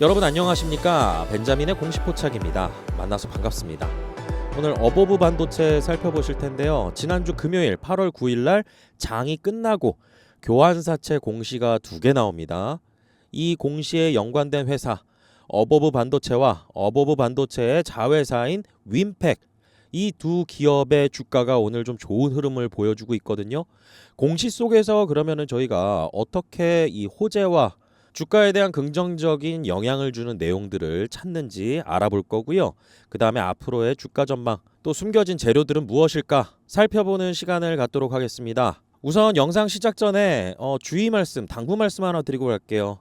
여러분 안녕하십니까? 벤자민의 공식 포착입니다. 만나서 반갑습니다. 오늘 어버브 반도체 살펴보실 텐데요. 지난주 금요일 8월 9일 날 장이 끝나고 교환사채 공시가 2개 나옵니다. 이 공시에 연관된 회사 어버브 반도체와 어버브 반도체의 자회사인 윈팩, 이 두 기업의 주가가 오늘 좀 좋은 흐름을 보여주고 있거든요. 공시 속에서 그러면은 저희가 어떻게 이 호재와 주가에 대한 긍정적인 영향을 주는 내용들을 찾는지 알아볼 거고요. 그 다음에 앞으로의 주가 전망, 또 숨겨진 재료들은 무엇일까 살펴보는 시간을 갖도록 하겠습니다. 우선 영상 시작 전에 주의 말씀, 당부 말씀 하나 드리고 갈게요.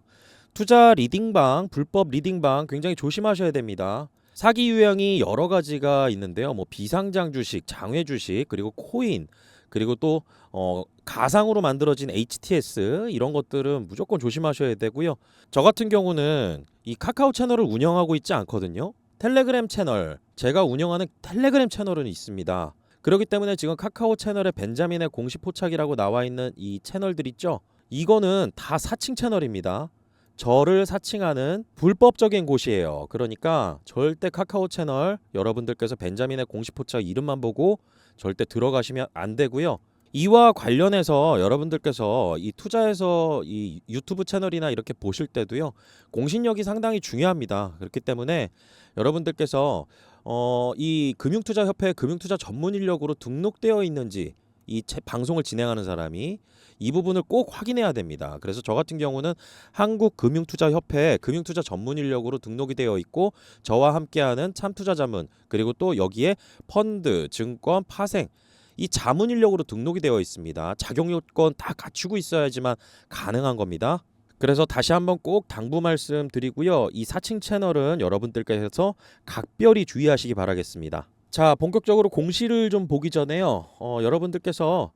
투자 리딩방, 불법 리딩방 굉장히 조심하셔야 됩니다. 사기 유형이 여러 가지가 있는데요. 비상장 주식, 장외 주식, 그리고 코인, 그리고 또 가상으로 만들어진 HTS, 이런 것들은 무조건 조심하셔야 되고요. 저 같은 경우는 이 카카오 채널을 운영하고 있지 않거든요. 텔레그램 채널, 제가 운영하는 텔레그램 채널은 있습니다. 그렇기 때문에 지금 카카오 채널에 벤자민의 공식 포착이라고 나와 있는 이 채널들 있죠. 이거는 다 사칭 채널입니다. 저를 사칭하는 불법적인 곳이에요. 그러니까 절대 카카오 채널 여러분들께서 벤자민의 공식 포착 이름만 보고 절대 들어가시면 안 되고요. 이와 관련해서 여러분들께서 이 투자해서 이 유튜브 채널이나 이렇게 보실 때도요, 공신력이 상당히 중요합니다. 그렇기 때문에 여러분들께서 이 금융투자협회 금융투자 전문 인력으로 등록되어 있는지, 이 방송을 진행하는 사람이 이 부분을 꼭 확인해야 됩니다. 그래서 저 같은 경우는 한국금융투자협회 금융투자 전문 인력으로 등록이 되어 있고, 저와 함께하는 참투자자문, 그리고 또 여기에 펀드, 증권, 파생, 이 자문 인력으로 등록이 되어 있습니다. 자격 요건 다 갖추고 있어야지만 가능한 겁니다. 그래서 다시 한번 꼭 당부 말씀 드리고요. 이 사칭 채널은 여러분들께서 각별히 주의하시기 바라겠습니다. 자, 본격적으로 공시를 좀 보기 전에요. 여러분들께서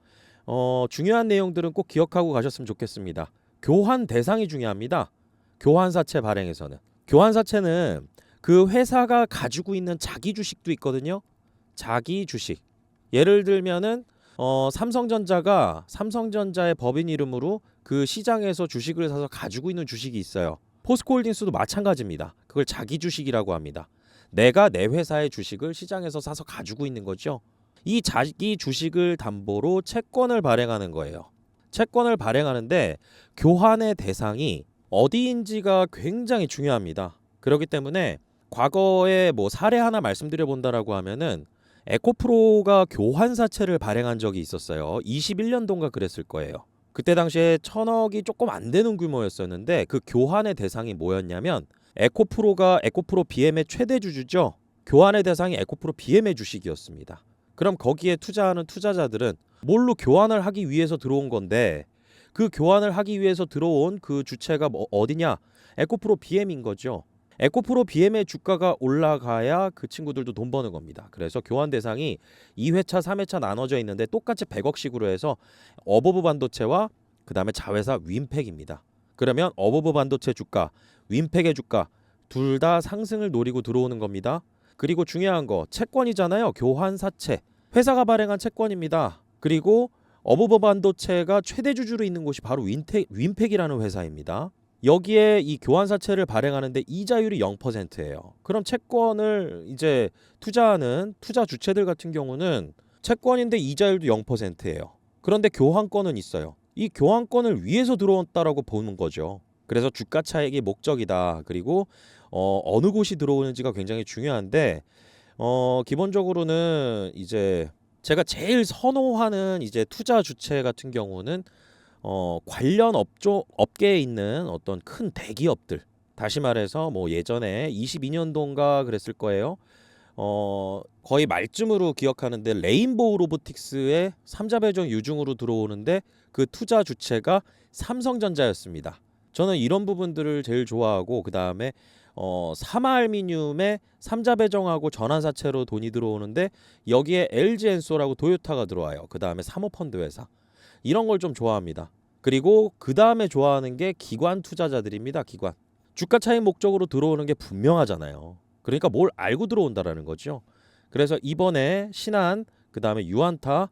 중요한 내용들은 꼭 기억하고 가셨으면 좋겠습니다. 교환 대상이 중요합니다. 교환사채 발행에서는. 교환사채는 그 회사가 가지고 있는 자기 주식도 있거든요. 자기 주식. 예를 들면은 삼성전자가 삼성전자의 법인 이름으로 그 시장에서 주식을 사서 가지고 있는 주식이 있어요. 포스코홀딩스도 마찬가지입니다. 그걸 자기 주식이라고 합니다. 내가 내 회사의 주식을 시장에서 사서 가지고 있는 거죠. 이 자기 주식을 담보로 채권을 발행하는 거예요. 채권을 발행하는데 교환의 대상이 어디인지가 굉장히 중요합니다. 그렇기 때문에 과거에 사례 하나 말씀드려 본다라고 하면은 에코프로가 교환사채를 발행한 적이 있었어요. 21년도인가 그랬을 거예요. 그때 당시에 1,000억이 조금 안 되는 규모였었는데, 그 교환의 대상이 뭐였냐면 에코프로가 에코프로 BM의 최대 주주죠. 교환의 대상이 에코프로 BM의 주식이었습니다. 그럼 거기에 투자하는 투자자들은 뭘로 교환을 하기 위해서 들어온 건데, 그 교환을 하기 위해서 들어온 그 주체가 어디냐? 에코프로 BM인 거죠. 에코프로 BM의 주가가 올라가야 그 친구들도 돈 버는 겁니다. 그래서 교환 대상이 2회차, 3회차 나눠져 있는데 똑같이 100억씩으로 해서 어버브 반도체와 그 다음에 자회사 윈팩입니다. 그러면 어버브 반도체 주가, 윈팩의 주가 둘 다 상승을 노리고 들어오는 겁니다. 그리고 중요한 거, 채권이잖아요. 교환사채. 회사가 발행한 채권입니다. 그리고 어버브 반도체가 최대 주주로 있는 곳이 바로 윈팩이라는 회사입니다. 여기에 이 교환사채를 발행하는데 이자율이 0%예요. 그럼 채권을 이제 투자하는 투자 주체들 같은 경우는 채권인데 이자율도 0%예요. 그런데 교환권은 있어요. 이 교환권을 위해서 들어왔다라고 보는 거죠. 그래서 주가 차익이 목적이다. 그리고 어느 곳이 들어오는지가 굉장히 중요한데, 기본적으로는 이제 제가 제일 선호하는 이제 투자 주체 같은 경우는 관련 업계에 있는 어떤 큰 대기업들, 다시 말해서 예전에 22년도인가 그랬을 거예요. 거의 말쯤으로 기억하는데 레인보우 로보틱스의 3자 배정 유중으로 들어오는데 그 투자 주체가 삼성전자였습니다. 저는 이런 부분들을 제일 좋아하고, 그 다음에 사마알미늄의 3자 배정하고 전환사채로 돈이 들어오는데 여기에 LG엔소라고 도요타가 들어와요. 그 다음에 사모펀드 회사, 이런 걸 좀 좋아합니다. 그리고 그 다음에 좋아하는 게 기관 투자자들입니다. 기관. 주가 차익 목적으로 들어오는 게 분명하잖아요. 그러니까 뭘 알고 들어온다라는 거죠. 그래서 이번에 신한, 그 다음에 유안타,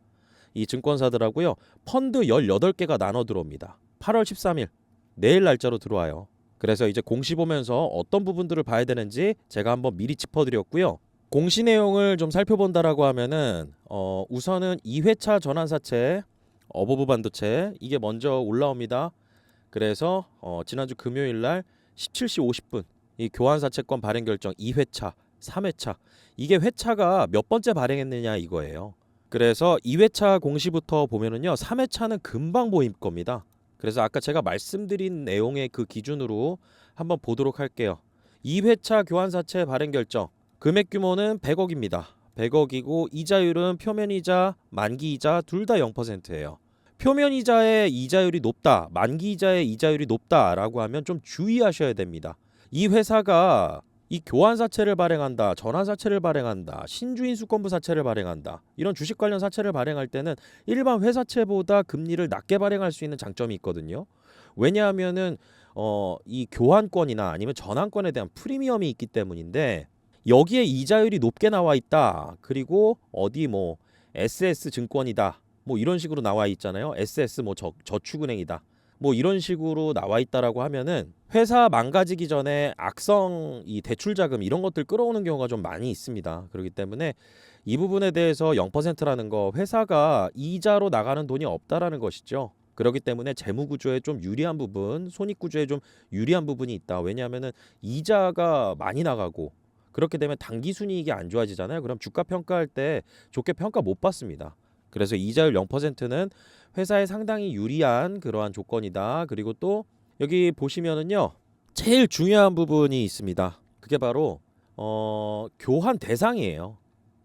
이 증권사들하고요, 펀드 18개가 나눠 들어옵니다. 8월 13일 내일 날짜로 들어와요. 그래서 이제 공시 보면서 어떤 부분들을 봐야 되는지 제가 한번 미리 짚어드렸고요. 공시 내용을 좀 살펴본다라고 하면은 우선은 2회차 전환사채 어버브 반도체 이게 먼저 올라옵니다. 그래서 지난주 금요일 날 17시 50분 이 교환사채권 발행 결정 2회차, 3회차 이게 회차가 몇 번째 발행했느냐 이거예요. 그래서 2회차 공시부터 보면은요 3회차는 금방 보일 겁니다. 그래서 아까 제가 말씀드린 내용의 그 기준으로 한번 보도록 할게요. 2회차 교환사채 발행 결정 금액 규모는 100억입니다. 100억이고 이자율은 표면이자 만기이자 둘 다 0%예요. 표면이자의 이자율이 높다, 만기이자의 이자율이 높다라고 하면 좀 주의하셔야 됩니다. 이 회사가 이 교환사채를 발행한다, 전환사채를 발행한다, 신주인수권부 사채를 발행한다 이런 주식 관련 사채를 발행할 때는 일반 회사채보다 금리를 낮게 발행할 수 있는 장점이 있거든요. 왜냐하면은 이 교환권이나 아니면 전환권에 대한 프리미엄이 있기 때문인데 여기에 이자율이 높게 나와 있다. 그리고 어디 뭐 SS 증권이다. 뭐 이런 식으로 나와 있잖아요. SS 뭐 저축은행이다. 뭐 이런 식으로 나와 있다라고 하면은 회사 망가지기 전에 악성 이 대출 자금 이런 것들 끌어오는 경우가 좀 많이 있습니다. 그렇기 때문에 이 부분에 대해서 0%라는 거 회사가 이자로 나가는 돈이 없다라는 것이죠. 그렇기 때문에 재무 구조에 좀 유리한 부분, 손익 구조에 좀 유리한 부분이 있다. 왜냐하면은 이자가 많이 나가고 그렇게 되면 단기 순이익이 안 좋아지잖아요. 그럼 주가 평가할 때 좋게 평가 못 받습니다. 그래서 이자율 0%는 회사에 상당히 유리한 그러한 조건이다. 그리고 또 여기 보시면은요. 제일 중요한 부분이 있습니다. 그게 바로 교환 대상이에요.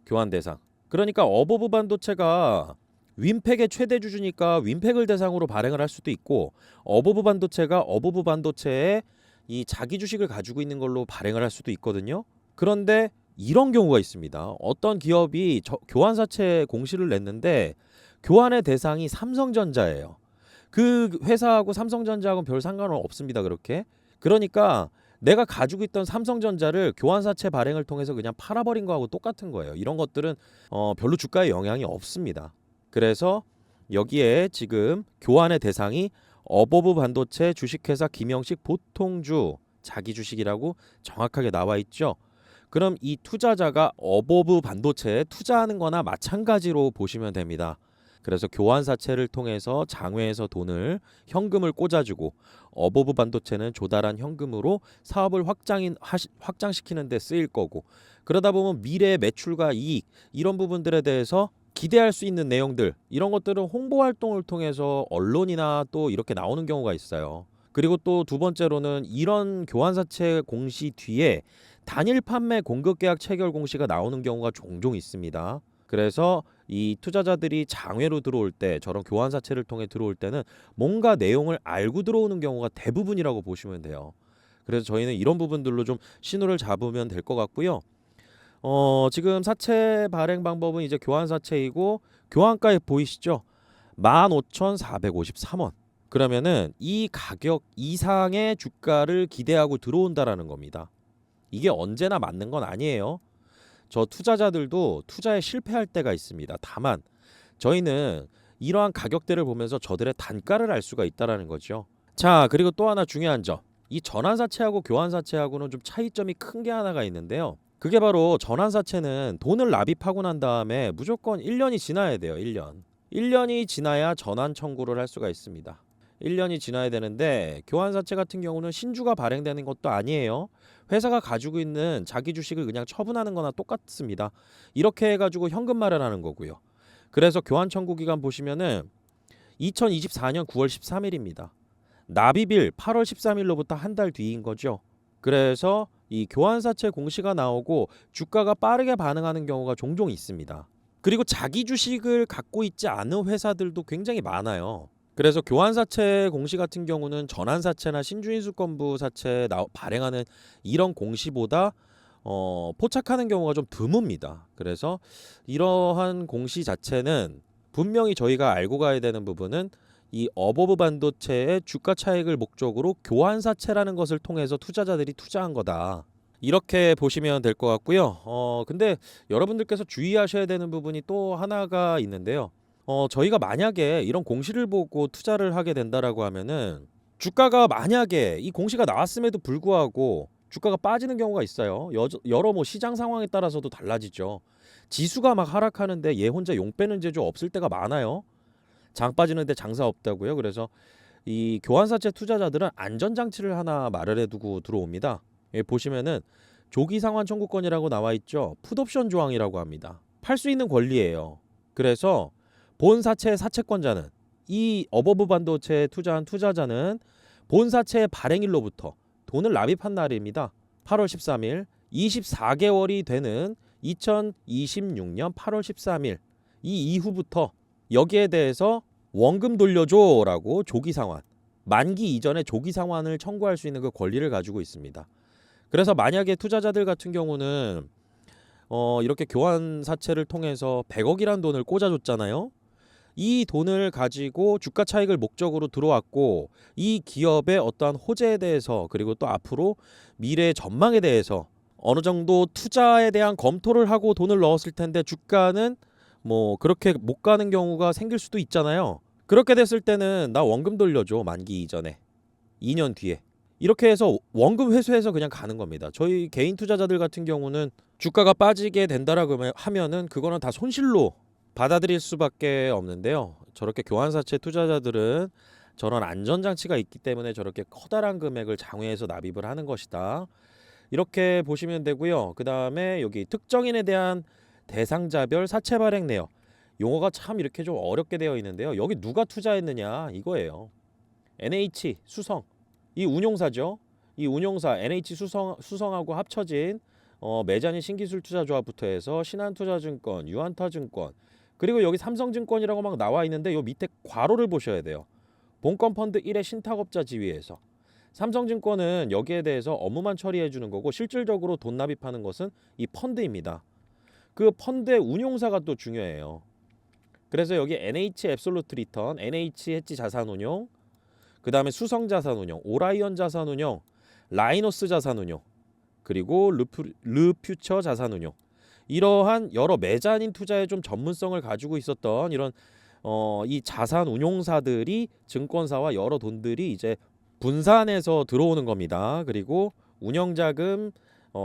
교환 대상. 그러니까 어버브 반도체가 윈팩의 최대 주주니까 윈팩을 대상으로 발행을 할 수도 있고 어버브 반도체가 어버브 반도체에 이 자기 주식을 가지고 있는 걸로 발행을 할 수도 있거든요. 그런데 이런 경우가 있습니다. 어떤 기업이 교환사채 공시를 냈는데 교환의 대상이 삼성전자예요. 그 회사하고 삼성전자하고는 별 상관은 없습니다. 그렇게. 그러니까 내가 가지고 있던 삼성전자를 교환사채 발행을 통해서 그냥 팔아버린 거하고 똑같은 거예요. 이런 것들은 별로 주가에 영향이 없습니다. 그래서 여기에 지금 교환의 대상이 어버브 반도체 주식회사 김영식 보통주 자기 주식이라고 정확하게 나와 있죠. 그럼 이 투자자가 어버브 반도체에 투자하는 거나 마찬가지로 보시면 됩니다. 그래서 교환사채를 통해서 장외에서 돈을 현금을 꽂아주고 어버브 반도체는 조달한 현금으로 사업을 확장시키는 데 쓰일 거고 그러다 보면 미래의 매출과 이익 이런 부분들에 대해서 기대할 수 있는 내용들 이런 것들은 홍보 활동을 통해서 언론이나 또 이렇게 나오는 경우가 있어요. 그리고 또 두 번째로는 이런 교환사채 공시 뒤에 단일 판매 공급 계약 체결 공시가 나오는 경우가 종종 있습니다. 그래서 이 투자자들이 장외로 들어올 때 저런 교환사채를 통해 들어올 때는 뭔가 내용을 알고 들어오는 경우가 대부분이라고 보시면 돼요. 그래서 저희는 이런 부분들로 좀 신호를 잡으면 될 것 같고요. 지금 사채 발행 방법은 이제 교환사채이고 교환가에 보이시죠? 15,453원. 그러면은 이 가격 이상의 주가를 기대하고 들어온다라는 겁니다. 이게 언제나 맞는 건 아니에요. 저 투자자들도 투자에 실패할 때가 있습니다. 다만 저희는 이러한 가격대를 보면서 저들의 단가를 알 수가 있다라는 거죠. 자, 그리고 또 하나 중요한 점. 이 전환사채하고 교환사채하고는 좀 차이점이 큰 게 하나가 있는데요. 그게 바로 전환사채는 돈을 납입하고 난 다음에 무조건 1년이 지나야 돼요. 1년. 1년이 지나야 전환 청구를 할 수가 있습니다. 1년이 지나야 되는데 교환사채 같은 경우는 신주가 발행되는 것도 아니에요. 회사가 가지고 있는 자기 주식을 그냥 처분하는 거나 똑같습니다. 이렇게 해가지고 현금 마련하는 거고요. 그래서 교환 청구 기간 보시면은 2024년 9월 13일입니다. 납입일 8월 13일로부터 한 달 뒤인 거죠. 그래서 이 교환사채 공시가 나오고 주가가 빠르게 반응하는 경우가 종종 있습니다. 그리고 자기 주식을 갖고 있지 않은 회사들도 굉장히 많아요. 그래서 교환사채 공시 같은 경우는 전환사채나 신주인수권부 사채 발행하는 이런 공시보다 포착하는 경우가 좀 드뭅니다. 그래서 이러한 공시 자체는 분명히 저희가 알고 가야 되는 부분은 이 어버브 반도체의 주가 차익을 목적으로 교환사채라는 것을 통해서 투자자들이 투자한 거다. 이렇게 보시면 될 것 같고요. 근데 여러분들께서 주의하셔야 되는 부분이 또 하나가 있는데요. 저희가 만약에 이런 공시를 보고 투자를 하게 된다라고 하면은 주가가 만약에 이 공시가 나왔음에도 불구하고 주가가 빠지는 경우가 있어요. 여러 뭐 시장 상황에 따라서도 달라지죠. 지수가 막 하락하는데 얘 혼자 용 빼는 재주 없을 때가 많아요. 장 빠지는데 장사 없다고요. 그래서 이 교환사채 투자자들은 안전장치를 하나 마련해 두고 들어옵니다. 여기 보시면은 조기상환 청구권이라고 나와 있죠. 풋옵션 조항이라고 합니다. 팔 수 있는 권리예요. 그래서 본 사채 사채권자는 이 어버브 반도체에 투자한 투자자는 본 사채의 발행일로부터 돈을 납입한 날입니다. 8월 13일 24개월이 되는 2026년 8월 13일 이 이후부터 여기에 대해서 원금 돌려줘라고 조기상환, 만기 이전에 조기상환을 청구할 수 있는 그 권리를 가지고 있습니다. 그래서 만약에 투자자들 같은 경우는 이렇게 교환사채를 통해서 100억이란 돈을 꽂아줬잖아요. 이 돈을 가지고 주가 차익을 목적으로 들어왔고 이 기업의 어떠한 호재에 대해서 그리고 또 앞으로 미래의 전망에 대해서 어느 정도 투자에 대한 검토를 하고 돈을 넣었을 텐데 주가는 뭐 그렇게 못 가는 경우가 생길 수도 있잖아요. 그렇게 됐을 때는 나 원금 돌려줘 만기 이전에 2년 뒤에 이렇게 해서 원금 회수해서 그냥 가는 겁니다. 저희 개인 투자자들 같은 경우는 주가가 빠지게 된다라고 하면은 그거는 다 손실로 받아들일 수밖에 없는데요. 저렇게 교환사채 투자자들은 저런 안전장치가 있기 때문에 저렇게 커다란 금액을 장외에서 납입을 하는 것이다. 이렇게 보시면 되고요. 그 다음에 여기 특정인에 대한 대상자별 사채 발행 내역. 용어가 참 이렇게 좀 어렵게 되어 있는데요. 여기 누가 투자했느냐 이거예요. NH 수성 이 운용사죠. 이 운용사 NH 수성하고 합쳐진 매자니 신기술투자조합부터 해서 신한투자증권, 유한타증권 그리고 여기 삼성증권이라고 막 나와 있는데 요 밑에 괄호를 보셔야 돼요. 본건펀드 1의 신탁업자 지위에서 삼성증권은 여기에 대해서 업무만 처리해 주는 거고 실질적으로 돈 납입하는 것은 이 펀드입니다. 그 펀드의 운용사가 또 중요해요. 그래서 여기 NH 앱솔루트 리턴, NH 해지 자산운용, 그 다음에 수성자산운용, 오라이언 자산운용, 라이노스 자산운용, 그리고 르퓨처 자산운용 이러한 여러 매자닌 투자에 좀 전문성을 가지고 있었던 이런 이 자산운용사들이 증권사와 여러 돈들이 이제 분산해서 들어오는 겁니다. 그리고 운영자금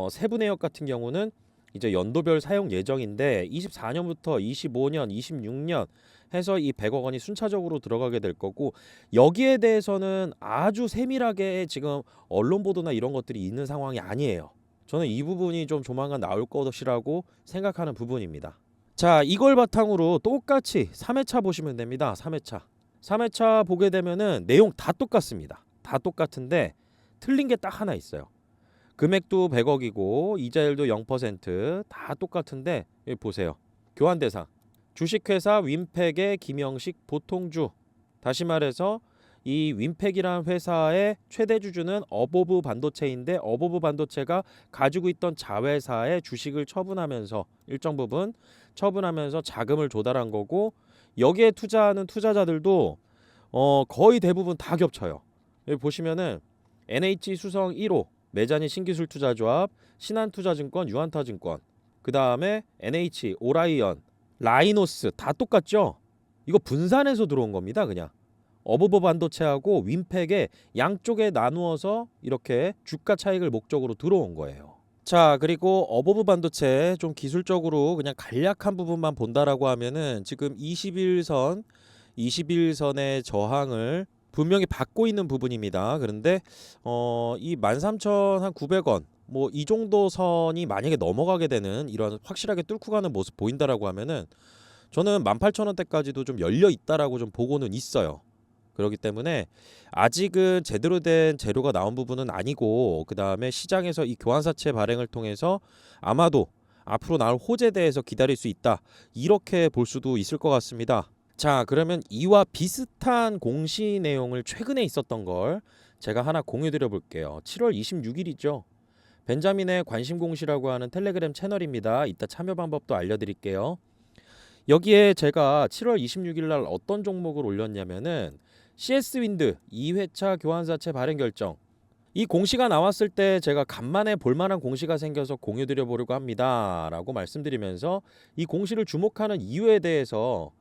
세부 내역 같은 경우는 이제 연도별 사용 예정인데 24년부터 25년, 26년 해서 이 100억 원이 순차적으로 들어가게 될 거고 여기에 대해서는 아주 세밀하게 지금 언론 보도나 이런 것들이 있는 상황이 아니에요. 저는 이 부분이 좀 조만간 나올 것이라고 생각하는 부분입니다. 자, 이걸 바탕으로 똑같이 3회차 보시면 됩니다. 3회차 보게 되면은 내용 다 똑같습니다. 다 똑같은데 틀린 게 딱 하나 있어요. 금액도 100억이고 이자율도 0%다 똑같은데 여기 보세요. 교환 대상 주식회사 윈팩의 김영식 보통주. 다시 말해서 이 윈팩이라는 회사의 최대 주주는 어보브 반도체인데 어보브 반도체가 가지고 있던 자회사의 주식을 처분하면서 일정 부분 처분하면서 자금을 조달한 거고 여기에 투자하는 투자자들도 거의 대부분 다 겹쳐요. 여기 보시면은 NH 수성 1호 매자니 신기술투자조합, 신한투자증권, 유한타증권, 그 다음에 NH, 오라이언, 라이노스 다 똑같죠? 이거 분산해서 들어온 겁니다. 그냥 어버버 반도체하고 윈팩에 양쪽에 나누어서 이렇게 주가 차익을 목적으로 들어온 거예요. 자, 그리고 어버브 반도체 좀 기술적으로 그냥 간략한 부분만 본다라고 하면은 지금 21선의 저항을 분명히 받고 있는 부분입니다. 그런데 이 13,900원 뭐 이 정도 선이 만약에 넘어가게 되는 이런 확실하게 뚫고 가는 모습 보인다라고 하면은 저는 18,000원대까지도 좀 열려 있다라고 좀 보고는 있어요. 그렇기 때문에 아직은 제대로 된 재료가 나온 부분은 아니고 그 다음에 시장에서 이 교환사채 발행을 통해서 아마도 앞으로 나올 호재에 대해서 기다릴 수 있다 이렇게 볼 수도 있을 것 같습니다. 자, 그러면 이와 비슷한 공시 내용을 최근에 있었던 걸 제가 하나 공유 드려 볼게요. 7월 26일이죠. 벤자민의 관심 공시라고 하는 텔레그램 채널입니다. 이따 참여 방법도 알려드릴게요. 여기에 제가 7월 26일 날 어떤 종목을 올렸냐면은 CS 윈드 2회차 교환사채 발행 결정. 이 공시가 나왔을 때 제가 간만에 볼만한 공시가 생겨서 공유 드려 보려고 합니다. 라고 말씀드리면서 이 공시를 주목하는 이유에 대해서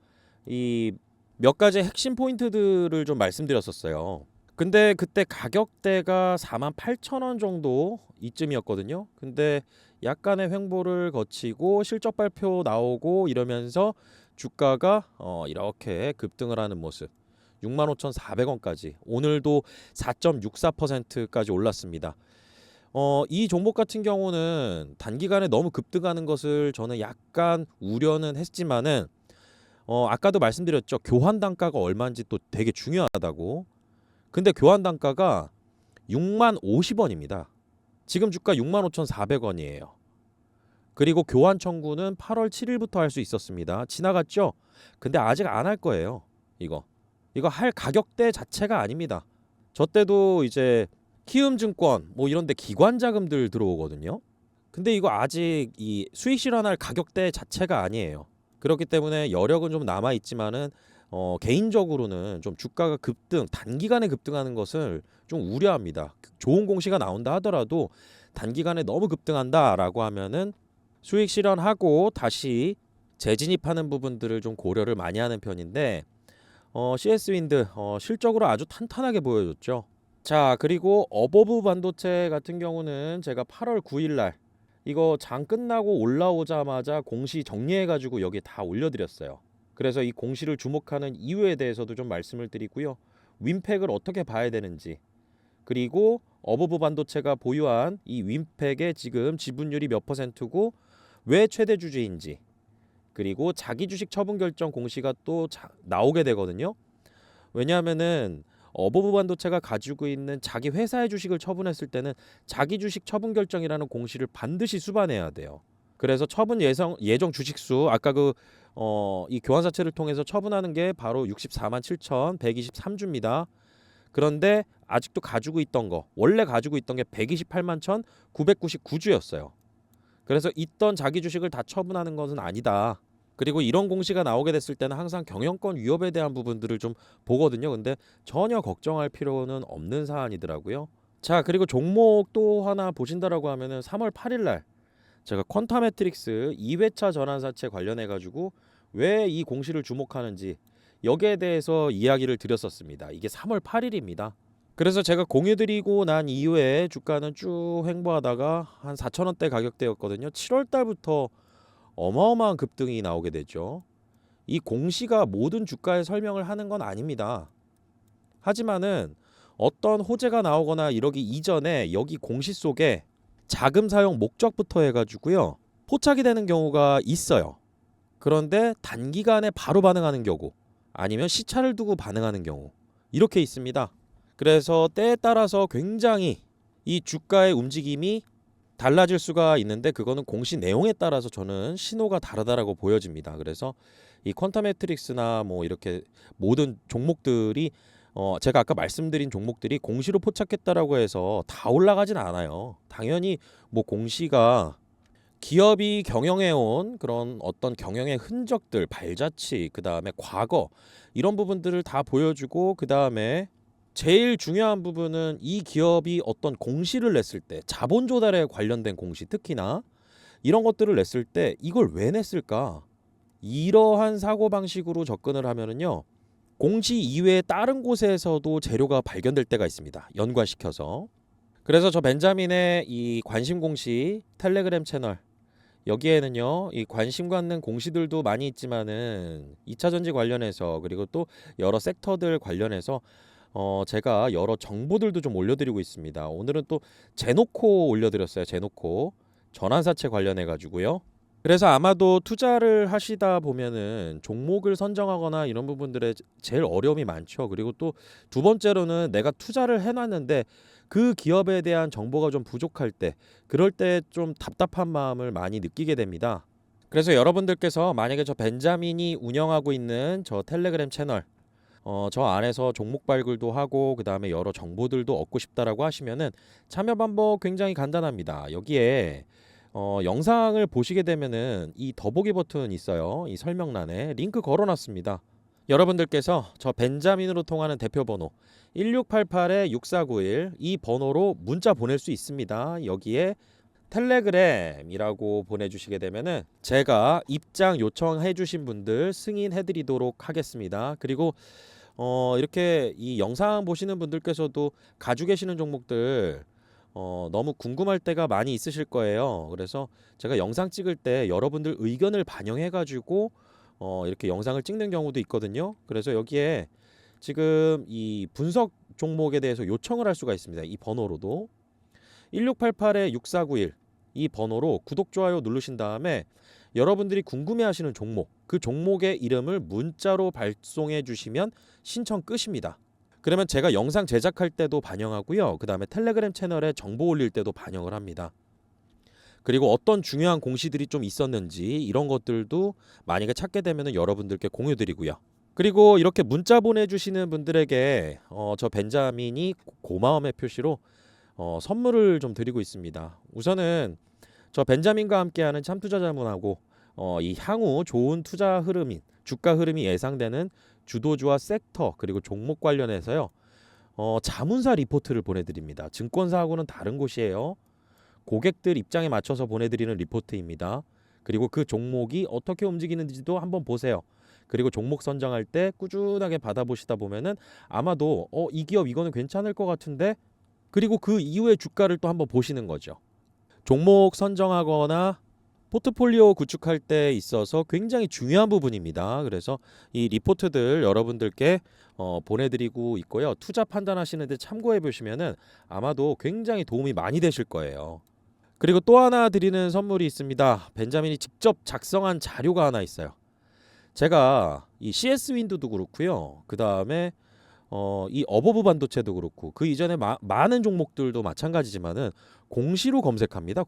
이 몇 가지 핵심 포인트들을 좀 말씀드렸었어요. 근데 그때 가격대가 48,000원 정도 이쯤이었거든요. 근데 약간의 횡보를 거치고 실적 발표 나오고 이러면서 주가가 이렇게 급등을 하는 모습. 65,400원까지 오늘도 4.64%까지 올랐습니다. 이 종목 같은 경우는 단기간에 너무 급등하는 것을 저는 약간 우려는 했지만은 아까도 말씀드렸죠. 교환 단가가 얼마인지 또 되게 중요하다고. 근데 교환 단가가 6만 50원입니다. 지금 주가 65,400원이에요. 그리고 교환 청구는 8월 7일부터 할 수 있었습니다. 지나갔죠? 근데 아직 안 할 거예요. 이거 할 가격대 자체가 아닙니다. 저 때도 이제 키움증권 뭐 이런 데 기관 자금들 들어오거든요. 근데 이거 아직 이 수익 실현할 가격대 자체가 아니에요. 그렇기 때문에 여력은 좀 남아 있지만은 개인적으로는 좀 주가가 단기간에 급등하는 것을 좀 우려합니다. 좋은 공시가 나온다 하더라도 단기간에 너무 급등한다라고 하면은 수익 실현하고 다시 재진입하는 부분들을 좀 고려를 많이 하는 편인데 CS 윈드 실적으로 아주 탄탄하게 보여줬죠. 자, 그리고 어버브 반도체 같은 경우는 제가 8월 9일 날 이거 장 끝나고 올라오자마자 공시 정리해 가지고 여기 다 올려드렸어요. 그래서 이 공시를 주목하는 이유에 대해서도 좀 말씀을 드리고요. 윈팩을 어떻게 봐야 되는지, 그리고 어버브 반도체가 보유한 이 윈팩의 지금 지분율이 몇 퍼센트고 왜 최대 주주인지, 그리고 자기 주식 처분 결정 공시가 또 나오게 되거든요. 왜냐하면은 어버브 반도체가 가지고 있는 자기 회사의 주식을 처분했을 때는 자기 주식 처분 결정이라는 공시를 반드시 수반해야 돼요. 그래서 처분 예정 주식수 아까 이 교환사채를 통해서 처분하는 게 바로 64만 7,123주입니다. 그런데 아직도 원래 가지고 있던 게 128만 1,999주였어요. 그래서 있던 자기 주식을 다 처분하는 것은 아니다. 그리고 이런 공시가 나오게 됐을 때는 항상 경영권 위협에 대한 부분들을 좀 보거든요. 근데 전혀 걱정할 필요는 없는 사안이더라고요. 자, 그리고 종목 또 하나 보신다라고 하면은 3월 8일 날 제가 퀀타 매트릭스 2회차 전환사채 관련해 가지고 왜 이 공시를 주목하는지 여기에 대해서 이야기를 드렸었습니다. 이게 3월 8일입니다. 그래서 제가 공유드리고 난 이후에 주가는 쭉 횡보하다가 한 4,000원대 가격대였거든요. 7월 달부터 어마어마한 급등이 나오게 되죠. 이 공시가 모든 주가에 설명을 하는 건 아닙니다. 하지만은 어떤 호재가 나오거나 이러기 이전에 여기 공시 속에 자금 사용 목적부터 해가지고요 포착이 되는 경우가 있어요. 그런데 단기간에 바로 반응하는 경우 아니면 시차를 두고 반응하는 경우 이렇게 있습니다. 그래서 때에 따라서 굉장히 이 주가의 움직임이 달라질 수가 있는데 그거는 공시 내용에 따라서 저는 신호가 다르다라고 보여집니다. 그래서 이 퀀타 매트릭스나 뭐 이렇게 모든 종목들이 제가 아까 말씀드린 종목들이 공시로 포착했다라고 해서 다 올라가진 않아요. 당연히 뭐 공시가 기업이 경영해온 그런 어떤 경영의 흔적들, 발자취, 그 다음에 과거 이런 부분들을 다 보여주고 그 다음에 제일 중요한 부분은 이 기업이 어떤 공시를 냈을 때 자본 조달에 관련된 공시 특히나 이런 것들을 냈을 때 이걸 왜 냈을까? 이러한 사고방식으로 접근을 하면은요. 공시 이외에 다른 곳에서도 재료가 발견될 때가 있습니다. 연관시켜서. 그래서 저 벤자민의 이 관심 공시 텔레그램 채널 여기에는요. 이 관심 갖는 공시들도 많이 있지만은 2차 전지 관련해서 그리고 또 여러 섹터들 관련해서 제가 여러 정보들도 좀 올려드리고 있습니다. 오늘은 또 제노코 올려드렸어요. 제노코 전환사채 관련해 가지고요. 그래서 아마도 투자를 하시다 보면은 종목을 선정하거나 이런 부분들에 제일 어려움이 많죠. 그리고 또 두 번째로는 내가 투자를 해놨는데 그 기업에 대한 정보가 좀 부족할 때 그럴 때 좀 답답한 마음을 많이 느끼게 됩니다. 그래서 여러분들께서 만약에 저 벤자민이 운영하고 있는 저 텔레그램 채널 저 안에서 종목 발굴도 하고 그 다음에 여러 정보들도 얻고 싶다라고 하시면은 참여 방법 굉장히 간단합니다. 여기에 영상을 보시게 되면은 이 더보기 버튼 있어요. 이 설명란에 링크 걸어놨습니다. 여러분들께서 저 벤자민으로 통하는 대표번호 1688-6491 이 번호로 문자 보낼 수 있습니다. 여기에 텔레그램이라고 보내주시게 되면은 제가 입장 요청해 주신 분들 승인해 드리도록 하겠습니다. 그리고 이렇게 이 영상 보시는 분들께서도 가지고 계시는 종목들 너무 궁금할 때가 많이 있으실 거예요. 그래서 제가 영상 찍을 때 여러분들 의견을 반영해 가지고 이렇게 영상을 찍는 경우도 있거든요. 그래서 여기에 지금 이 분석 종목에 대해서 요청을 할 수가 있습니다. 이 번호로도 1688-6491 이 번호로 구독, 좋아요 누르신 다음에 여러분들이 궁금해하시는 종목, 그 종목의 이름을 문자로 발송해 주시면 신청 끝입니다. 그러면 제가 영상 제작할 때도 반영하고요. 그 다음에 텔레그램 채널에 정보 올릴 때도 반영을 합니다. 그리고 어떤 중요한 공시들이 좀 있었는지 이런 것들도 만약에 찾게 되면 여러분들께 공유드리고요. 그리고 이렇게 문자 보내주시는 분들에게 저 벤자민이 고마움의 표시로 선물을 좀 드리고 있습니다. 우선은 저 벤자민과 함께하는 참투자자문하고 이 향후 좋은 투자 흐름인 주가 흐름이 예상되는 주도주와 섹터 그리고 종목 관련해서요 자문사 리포트를 보내드립니다. 증권사하고는 다른 곳이에요. 고객들 입장에 맞춰서 보내드리는 리포트입니다. 그리고 그 종목이 어떻게 움직이는지도 한번 보세요. 그리고 종목 선정할 때 꾸준하게 받아보시다 보면은 아마도 이 기업 이거는 괜찮을 것 같은데, 그리고 그 이후의 주가를 또 한번 보시는 거죠. 종목 선정하거나 포트폴리오 구축할 때 있어서 굉장히 중요한 부분입니다. 그래서 이 리포트들 여러분들께 보내드리고 있고요. 투자 판단하시는데 참고해 보시면은 아마도 굉장히 도움이 많이 되실 거예요. 그리고 또 하나 드리는 선물이 있습니다. 벤자민이 직접 작성한 자료가 하나 있어요. 제가 이 CS 윈도도 그렇고요. 그 다음에 이 어버브 반도체도 그렇고 그 이전에 많은 종목들도 마찬가지지만은 공시로 검색합니다.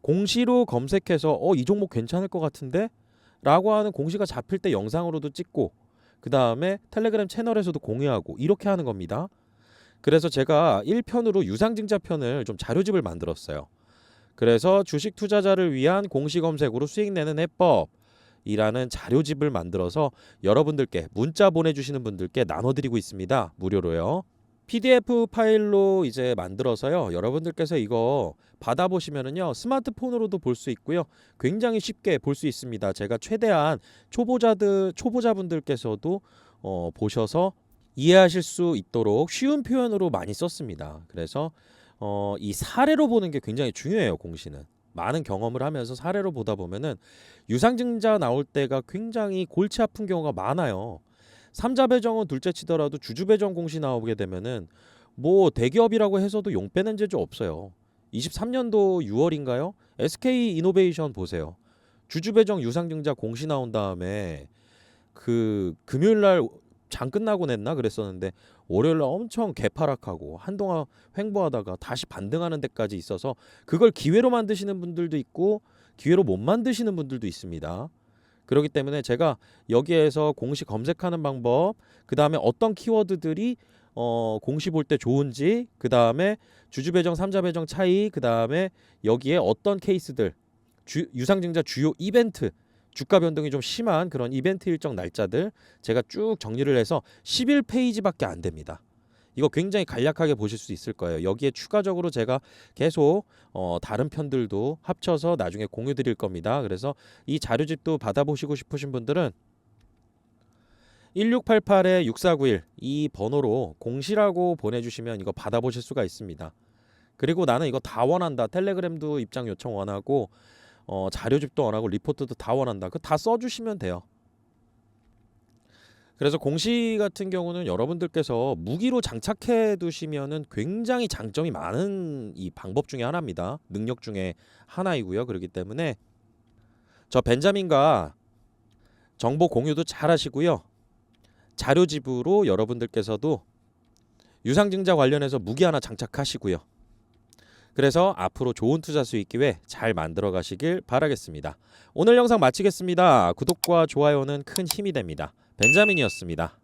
공시로 검색해서 이 종목 괜찮을 것 같은데 라고 하는 공시가 잡힐 때 영상으로도 찍고 그 다음에 텔레그램 채널에서도 공유하고 이렇게 하는 겁니다. 그래서 제가 1편으로 유상증자 편을 좀 자료집을 만들었어요. 그래서 주식 투자자를 위한 공시 검색으로 수익 내는 해법이라는 자료집을 만들어서 여러분들께 문자 보내주시는 분들께 나눠드리고 있습니다. 무료로요. PDF 파일로 이제 만들어서요. 여러분들께서 이거 받아보시면은요. 스마트폰으로도 볼 수 있고요. 굉장히 쉽게 볼 수 있습니다. 제가 최대한 초보자분들께서도 보셔서 이해하실 수 있도록 쉬운 표현으로 많이 썼습니다. 그래서 이 사례로 보는 게 굉장히 중요해요. 공시는 많은 경험을 하면서 사례로 보다 보면은 유상증자 나올 때가 굉장히 골치 아픈 경우가 많아요. 삼자 배정은 둘째 치더라도 주주 배정 공시 나오게 되면은 뭐 대기업이라고 해서도 용 빼는 제조 없어요. 23년도 6월인가요? SK 이노베이션 보세요. 주주 배정 유상증자 공시 나온 다음에 그 금요일 날 장 끝나고 냈나 그랬었는데 월요일 날 엄청 개파락하고 한동안 횡보하다가 다시 반등하는 데까지 있어서 그걸 기회로 만드시는 분들도 있고 기회로 못 만드시는 분들도 있습니다. 그렇기 때문에 제가 여기에서 공시 검색하는 방법, 그 다음에 어떤 키워드들이 공시 볼 때 좋은지, 그 다음에 주주 배정, 삼자 배정 차이, 그 다음에 여기에 어떤 케이스들, 유상증자 주요 이벤트, 주가 변동이 좀 심한 그런 이벤트 일정 날짜들 제가 쭉 정리를 해서 11페이지밖에 안 됩니다. 이거 굉장히 간략하게 보실 수 있을 거예요. 여기에 추가적으로 제가 계속 다른 편들도 합쳐서 나중에 공유 드릴 겁니다. 그래서 이 자료집도 받아보시고 싶으신 분들은 1688-6491 이 번호로 공시라고 보내주시면 이거 받아보실 수가 있습니다. 그리고 나는 이거 다 원한다. 텔레그램도 입장 요청 원하고 자료집도 원하고 리포트도 다 원한다. 그 다 써주시면 돼요. 그래서 공시 같은 경우는 여러분들께서 무기로 장착해 두시면은 굉장히 장점이 많은 이 방법 중에 하나입니다. 능력 중에 하나이고요. 그렇기 때문에 저 벤자민과 정보 공유도 잘 하시고요. 자료집으로 여러분들께서도 유상증자 관련해서 무기 하나 장착하시고요. 그래서 앞으로 좋은 투자 수익 기회 잘 만들어 가시길 바라겠습니다. 오늘 영상 마치겠습니다. 구독과 좋아요는 큰 힘이 됩니다. 벤자민이었습니다.